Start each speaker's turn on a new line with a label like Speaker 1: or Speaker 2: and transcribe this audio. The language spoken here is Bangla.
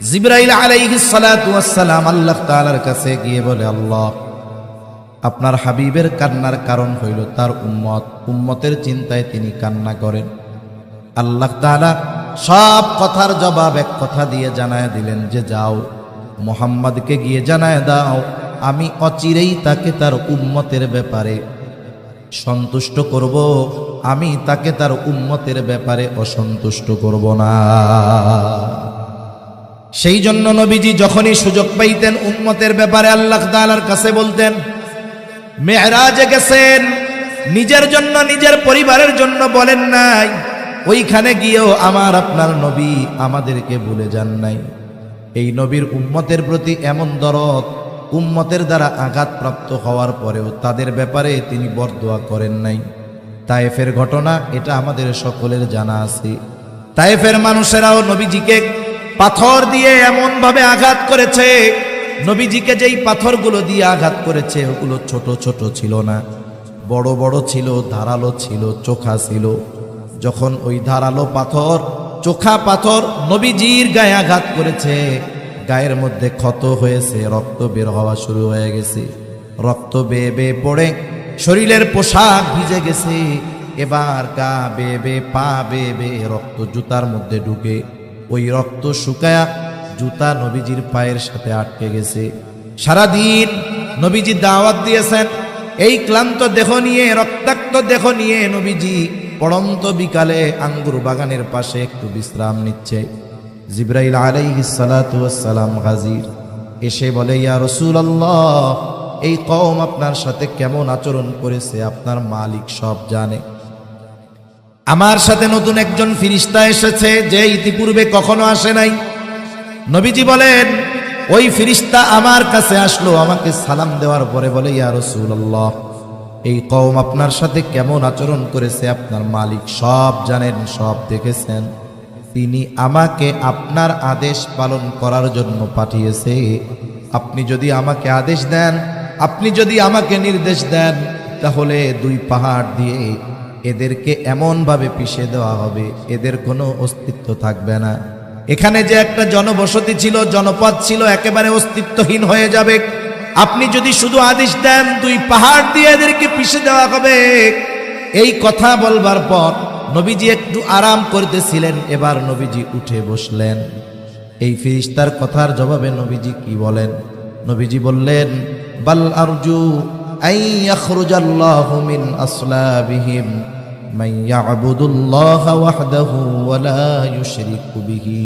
Speaker 1: জিবরাইল আলাইহিস সালাতু ওয়াস সালাম আল্লাহ তাআলার কাছে গিয়ে বলে, আল্লাহ, আপনার হাবিবের কান্নার কারণ হইল তার উম্মতের চিন্তায় তিনি কান্না করেন। আল্লাহ তাআলা সব কথার জবাব এক কথা দিয়ে জানায় দিলেন যে, যাও মুহাম্মদকে গিয়ে জানায় দাও, আমি অচিরেই তাকে তার উম্মতের ব্যাপারে সন্তুষ্ট করব, আমি তাকে তার উম্মতের ব্যাপারে অসন্তুষ্ট করব না। সেই জন্য নবীজি যখনই সুযোগ পাইতেন উম্মতের ব্যাপারে আল্লাহ তাআলার কাছে বলতেন। মেরাজে গেছেন, নিজের জন্য নিজের পরিবারের জন্য বলেন নাই, ওইখানে গিয়েও আমার আপনার নবী আমাদেরকে ভুলে যান নাই। এই নবীর উম্মতের প্রতি এমন দরদ, উম্মতের দ্বারা আঘাতপ্রাপ্ত হওয়ার পরেও তাদের ব্যাপারে তিনি বরদোয়া করেন নাই। তায়েফের ঘটনা এটা আমাদের সকলের জানা আছে। তায়েফের মানুষেরাও নবীজিকে পাথর দিয়ে এমন ভাবে আঘাত করেছে, নবীজিকে যেই পাথরগুলো দিয়ে আঘাত করেছে ওগুলো ছোট ছোট ছিল না, বড় বড় ছিল, ধারালো ছিল, চোখা ছিল। যখন ওই ধারালো পাথর, চোখা পাথর নবীজির গায়ে আঘাত করেছে, গায়ের মধ্যে ক্ষত হয়েছে, রক্ত বের হওয়া শুরু হয়ে গেছে। রক্ত বেয়ে বেয়ে পড়ে শরীরের পোশাক ভিজে গেছে। এবার গা বেয়ে বেয়ে, পা বেয়ে বেয়ে রক্ত জুতার মধ্যে ঢুকে ওই রক্ত শুকায়া জুতা নবীজির পায়ের সাথে আটকে গেছে। সারাদিন নবীজি দাওয়াত দিয়েছেন, এই ক্লান্ত দেহ নিয়ে, রক্তাক্ত দেহ নিয়ে নবীজি পড়ন্ত বিকালে আঙ্গুর বাগানের পাশে একটু বিশ্রাম নিচ্ছে। জিবরাইল আলাইহিস সালাতু ওয়াস সালাম হাজির, এসে বলে, ইয়া রাসূলুল্লাহ, এই কওম আপনার সাথে কেমন আচরণ করেছে আপনার মালিক সব জানে। আমার সাথে নতুন একজন ফেরেশতা এসেছে যে ইতিপূর্বে কখনো আসে নাই। নবীজি বলেন, ওই ফেরেশতা আমার কাছে আসলো, আমাকে সালাম দেওয়ার পরে বলে, ইয়া রাসূলুল্লাহ, এই কওম আপনার সাথে কেমন আচরণ করেছে আপনার মালিক সব জানেন, সব দেখেছেন। তিনি আমাকে আপনার আদেশ পালন করার জন্য পাঠিয়েছে। আপনি যদি আমাকে আদেশ দেন, আপনি যদি আমাকে নির্দেশ দেন, তাহলে দুই পাহাড় দিয়ে এদেরকে এমনভাবে পিষে দেওয়া হবে, এদের কোনো অস্তিত্ব থাকবে না। এখানে যে একটা জনবসতি ছিল, জনপদ ছিল, একেবারে অস্তিত্বহীন হয়ে যাবে। আপনি যদি শুধু আদেশ দেন, দুই পাহাড় দিয়ে এদেরকে পিষে দেওয়া হবে। এই কথা বলবার পর নবীজি একটু আরাম করতেছিলেন, এবার নবীজি উঠে বসলেন। এই ফেরেশতার কথার জবাবে নবীজি কি বলেন? নবীজি বললেন, বাল আরজু আই ইয়াখরুজাল্লাহু মিন আসলাবিহিম মান ইয়াবুদুল্লাহ ওয়াহদাহু ওয়া লা ইউশরিকু বিহি।